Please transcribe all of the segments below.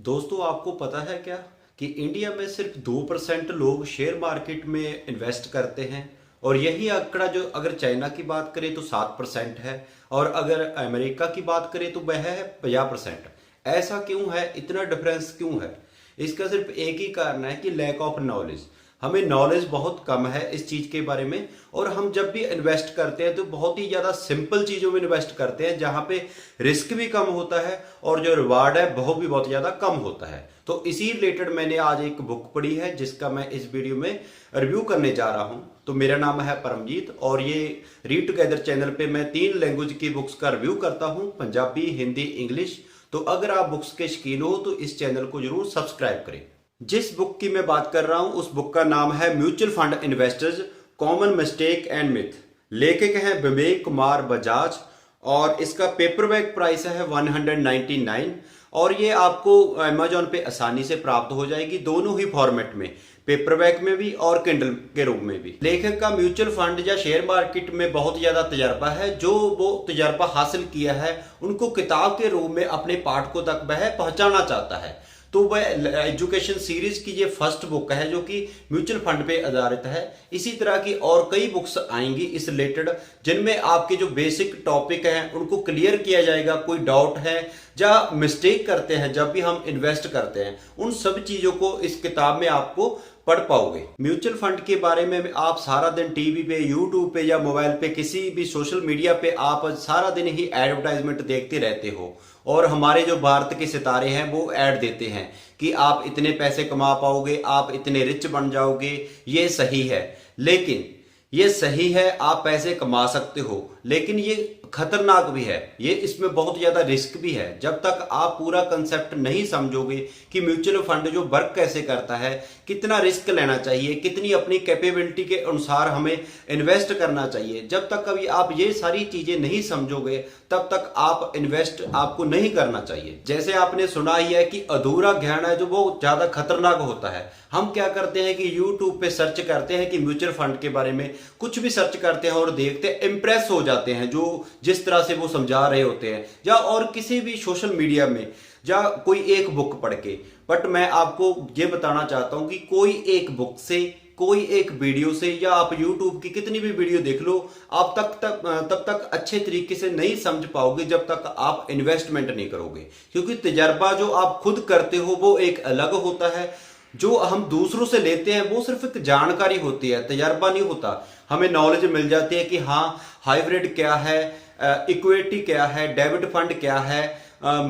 दोस्तों, आपको पता है क्या कि इंडिया में सिर्फ 2% लोग शेयर मार्केट में इन्वेस्ट करते हैं। और यही आंकड़ा जो अगर चाइना की बात करें तो 7% है, और अगर अमेरिका की बात करें तो वह है 50%। ऐसा क्यों है? इतना डिफरेंस क्यों है? इसका सिर्फ एक ही कारण है कि लैक ऑफ नॉलेज। हमें नॉलेज बहुत कम है इस चीज के बारे में। और हम जब भी इन्वेस्ट करते हैं तो बहुत ही ज्यादा सिंपल चीजों में इन्वेस्ट करते हैं, जहां पे रिस्क भी कम होता है और जो रिवार्ड है वह भी बहुत ज्यादा कम होता है। तो इसी रिलेटेड मैंने आज एक बुक पढ़ी है जिसका मैं इस वीडियो में रिव्यू करने जा रहा हूं। तो मेरा नाम है परमजीत और ये रीड टुगेदर चैनल पे मैं 3 लैंग्वेज की बुक्स का रिव्यू करता हूं, पंजाबी, हिंदी, इंग्लिश। तो अगर आप बुक्स के शौकीन हो तो इस चैनल को जरूर सब्सक्राइब करें। जिस बुक की मैं बात कर रहा हूं उस बुक का नाम है mutual fund investors, common mistake and myth. लेखक हैं विवेक कुमार बजाज और इसका पेपरबैक प्राइस है 199। और ये आपको अमेजोन पे आसानी से प्राप्त हो जाएगी, दोनों ही फॉर्मेट में, पेपरबैक में भी और किंडल के रूप में भी। लेखक का म्यूचुअल फंड या शेयर मार्केट में बहुत ज्यादा तजर्बा है। जो वो तजर्बा हासिल किया है उनको किताब के रूप में अपने पाठकों तक वह पहुंचाना चाहता है। तो वह एजुकेशन सीरीज की ये फर्स्ट बुक है जो कि म्यूचुअल फंड पे आधारित है। इसी तरह की और कई बुक्स आएंगी इस रिलेटेड, जिनमें आपके जो बेसिक टॉपिक हैं उनको क्लियर किया जाएगा। कोई डाउट है या मिस्टेक करते हैं जब भी हम इन्वेस्ट करते हैं, उन सब चीजों को इस किताब में आपको पढ़ पाओगे। म्यूचुअल फंड के बारे में आप सारा दिन टीवी पे, यूट्यूब पे या मोबाइल पे, किसी भी सोशल मीडिया पे आप सारा दिन ही एडवर्टाइजमेंट देखते रहते हो। और हमारे जो भारत के सितारे हैं वो ऐड देते हैं कि आप इतने पैसे कमा पाओगे, आप इतने रिच बन जाओगे। ये सही है, लेकिन ये सही है, आप पैसे कमा सकते हो, लेकिन ये खतरनाक भी है। ये इसमें बहुत ज्यादा रिस्क भी है। जब तक आप पूरा कंसेप्ट नहीं समझोगे कि म्यूचुअल फंड जो वर्क कैसे करता है, कितना रिस्क लेना चाहिए, कितनी अपनी कैपेबिलिटी के अनुसार हमें इन्वेस्ट करना चाहिए, जब तक कभी आप ये सारी चीजें नहीं समझोगे तब तक आप इन्वेस्ट आपको नहीं करना चाहिए। जैसे आपने सुना ही है कि अधूरा ज्ञान है जो वो ज्यादा खतरनाक होता है। हम क्या करते हैं कि यूट्यूब पे सर्च करते हैं कि म्यूचुअल फंड के बारे में कुछ भी सर्च करते हैं और देखते हैं, इंप्रेस हो जाते हैं जो जिस तरह से वो समझा रहे होते हैं, या और किसी भी सोशल मीडिया में, या कोई एक बुक पढ़ के। बट मैं आपको ये बताना चाहता हूं कि कोई एक बुक से, कोई एक वीडियो से, या आप YouTube की कितनी भी वीडियो देख लो, आप तब तक अच्छे तरीके से नहीं समझ पाओगे जब तक आप इन्वेस्टमेंट नहीं करोगे। क्योंकि तजर्बा जो आप खुद करते हो वो एक अलग होता है, जो हम दूसरों से लेते हैं वो सिर्फ एक जानकारी होती है, तजर्बा नहीं होता। हमें नॉलेज मिल जाती है कि हाँ, हाइब्रिड क्या है, इक्विटी क्या है, डेबिट फंड क्या है,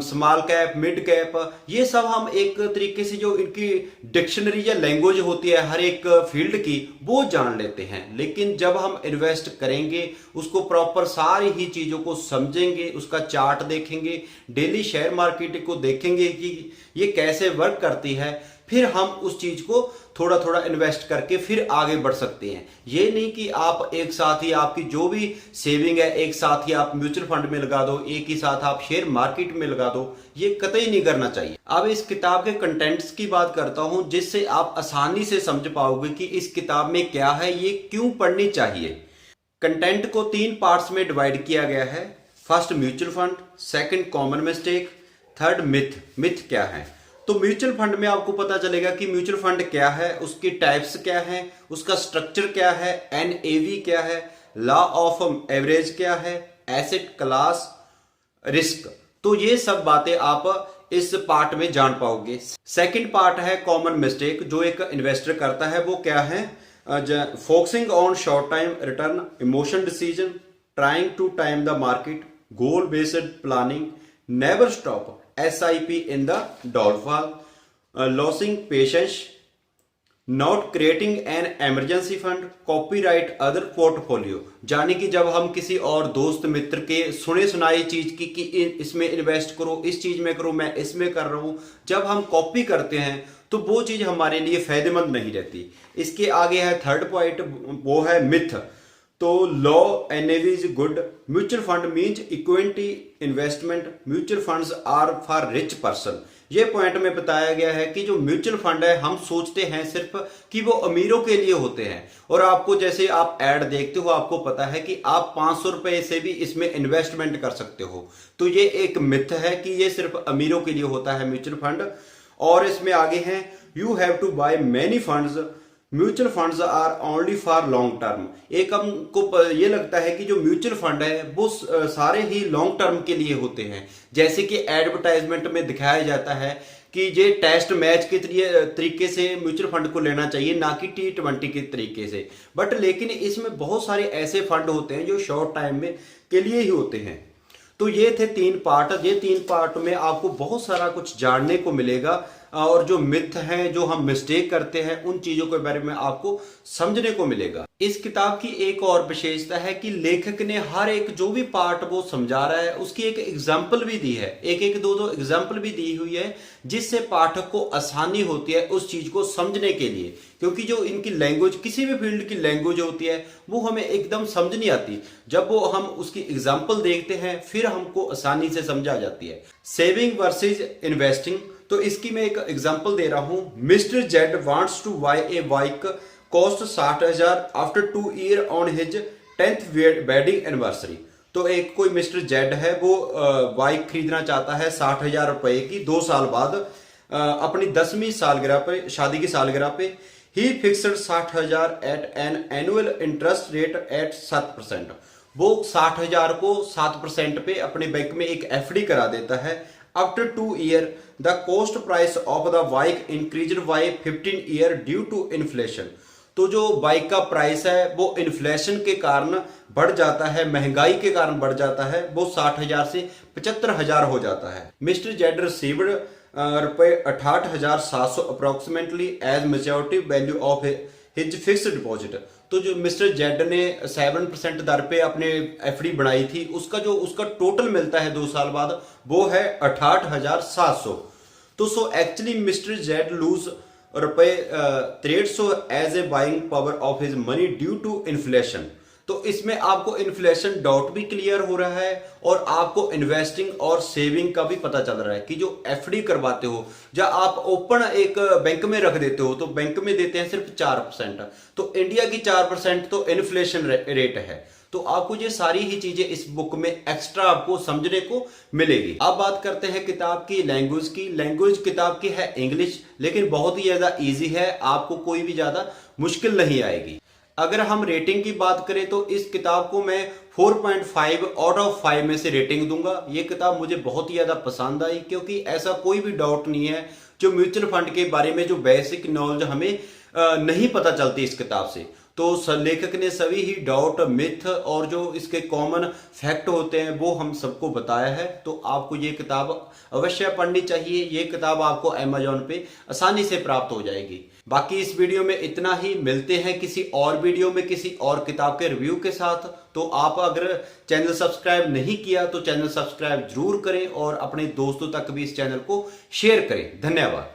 स्मॉल कैप, मिड कैप, ये सब हम एक तरीके से जो इनकी डिक्शनरी या लैंग्वेज होती है हर एक फील्ड की, वो जान लेते हैं। लेकिन जब हम इन्वेस्ट करेंगे, उसको प्रॉपर सारी ही चीजों को समझेंगे, उसका चार्ट देखेंगे, डेली शेयर मार्केट को देखेंगे कि ये कैसे वर्क करती है, फिर हम उस चीज को थोड़ा थोड़ा इन्वेस्ट करके फिर आगे बढ़ सकते हैं। ये नहीं कि आप एक साथ ही आपकी जो भी सेविंग है एक साथ ही आप म्यूचुअल फंड में लगा दो, एक ही साथ आप शेयर मार्केट में लगा दो। ये कतई नहीं करना चाहिए। अब इस किताब के कंटेंट्स की बात करता हूं, जिससे आप आसानी से समझ पाओगे कि इस किताब में क्या है, ये क्यों पढ़नी चाहिए। कंटेंट को 3 पार्ट्स में डिवाइड किया गया है। First mutual fund, second common mistake, third myth. Myth क्या है? तो म्यूचुअल फंड में आपको पता चलेगा कि म्यूचुअल फंड क्या है, उसकी टाइप्स क्या है, उसका स्ट्रक्चर क्या है, एनएवी क्या है, लॉ ऑफ एवरेज क्या है, एसेट क्लास, रिस्क। तो ये सब बातें आप इस पार्ट में जान पाओगे। सेकंड पार्ट है कॉमन मिस्टेक, जो एक इन्वेस्टर करता है। वो क्या है? Focusing on short time return, emotion decision, trying to time the market, goal based planning, never stop, SIP in the downfall, losing patience, not creating an emergency fund, copyright other portfolio। यानी कि जब हम किसी और दोस्त मित्र के सुने सुनाई चीज की कि इसमें इन्वेस्ट करो, इस चीज में करो, मैं इसमें कर रहा हूं, जब हम कॉपी करते हैं तो वो चीज हमारे लिए फायदेमंद नहीं रहती। इसके आगे है थर्ड पॉइंट, वो है मिथ। तो low NAV is good, mutual fund means equity investment, mutual funds are for rich person. ये पॉइंट में बताया गया है कि जो म्यूचुअल फंड है, हम सोचते हैं सिर्फ कि वो अमीरों के लिए होते हैं। और आपको, जैसे आप ऐड देखते हो, आपको पता है कि आप 500 रुपए से भी इसमें इन्वेस्टमेंट कर सकते हो। तो ये एक मिथ है कि ये सिर्फ अमीरों के लिए होता है म्यूचुअल फंड। और इसमें आगे हैं you have to buy many funds, mutual funds are only for long term. एक हमको ये लगता है कि जो म्यूचुअल फंड है वो सारे ही लॉन्ग टर्म के लिए होते हैं, जैसे कि एडवर्टाइजमेंट में दिखाया जाता है कि ये टेस्ट मैच के तरीके से म्यूचुअल फंड को लेना चाहिए, ना कि T20 के तरीके से। बट लेकिन इसमें बहुत सारे ऐसे फंड होते हैं जो शॉर्ट टाइम में के लिए ही होते हैं। तो ये थे 3 पार्ट। ये 3 पार्ट में आपको बहुत सारा कुछ जानने को मिलेगा और जो मिथ हैं, जो हम मिस्टेक करते हैं, उन चीजों के बारे में आपको समझने को मिलेगा। इस किताब की एक और विशेषता है कि लेखक ने हर एक जो भी पार्ट वो समझा रहा है उसकी एक एग्जाम्पल भी दी है, एक दो एग्जाम्पल भी दी हुई है, जिससे पाठक को आसानी होती है उस चीज को समझने के लिए। क्योंकि जो इनकी लैंग्वेज, किसी भी फील्ड की लैंग्वेज होती है, वो हमें एकदम समझ नहीं आती। जब वो हम उसकी एग्जाम्पल देखते हैं फिर हमको आसानी से समझ आ जाती है। सेविंग वर्सेज इन्वेस्टिंग, तो इसकी मैं एक एग्जांपल दे रहा हूं। Mister Z wants to buy a bike cost 60,000 after 2 year on his 10th wedding anniversary. तो एक कोई मिस्टर जेड है, वो बाइक खरीदना चाहता है 60,000 रुपए की 2 साल बाद अपनी 10वीं सालगिरह पे, शादी की सालगिरह पे। ही fixed 60,000 at an annual interest rate at 7%। वो 60,000 को 7% पे अपने बैंक में एक एफडी करा देता है। After 2 years, the cost price of the bike increased by 15 year due to inflation। तो जो बाइक का प्राइस है वो इन्फ्लेशन के कारण बढ़ जाता है, महंगाई के कारण बढ़ जाता है, वो 60,000 से 75,000 हो जाता है। मिस्टर जेड रिसीव्ड रुपए 68,700 approximately as maturity value of his fixed deposit. तो जो मिस्टर जेड ने 7% दर पे अपने एफडी बनाई थी, उसका टोटल मिलता है 2 साल बाद, वो है 68,700। तो so actually mister Z lose रुपए 1,300 as a buying power of his money due to inflation. तो इसमें आपको इन्फ्लेशन डाउट भी क्लियर हो रहा है और आपको इन्वेस्टिंग और सेविंग का भी पता चल रहा है कि जो एफडी करवाते हो या आप ओपन एक बैंक में रख देते हो तो बैंक में देते हैं सिर्फ 4%। तो इंडिया की 4% तो इन्फ्लेशन रेट है। तो आपको ये सारी ही चीजें इस बुक में एक्स्ट्रा आपको समझने को मिलेगी। अब बात करते हैं किताब की लैंग्वेज की। लैंग्वेज किताब की है इंग्लिश, लेकिन बहुत ही ज्यादा इजी है, आपको कोई भी ज्यादा मुश्किल नहीं आएगी। अगर हम रेटिंग की बात करें तो इस किताब को मैं 4.5 आउट ऑफ 5 में से रेटिंग दूंगा। ये किताब मुझे बहुत ही ज्यादा पसंद आई, क्योंकि ऐसा कोई भी डाउट नहीं है जो म्यूचुअल फंड के बारे में जो बेसिक नॉलेज हमें नहीं पता चलती इस किताब से। तो लेखक ने सभी ही डाउट, मिथ और जो इसके कॉमन फैक्ट होते हैं वो हम सबको बताया है। तो आपको ये किताब अवश्य पढ़नी चाहिए। ये किताब आपको अमेजोन पे आसानी से प्राप्त हो जाएगी। बाकी इस वीडियो में इतना ही। मिलते हैं किसी और वीडियो में किसी और किताब के रिव्यू के साथ। तो आप अगर चैनल सब्सक्राइब नहीं किया तो चैनल सब्सक्राइब जरूर करें और अपने दोस्तों तक भी इस चैनल को शेयर करें। धन्यवाद।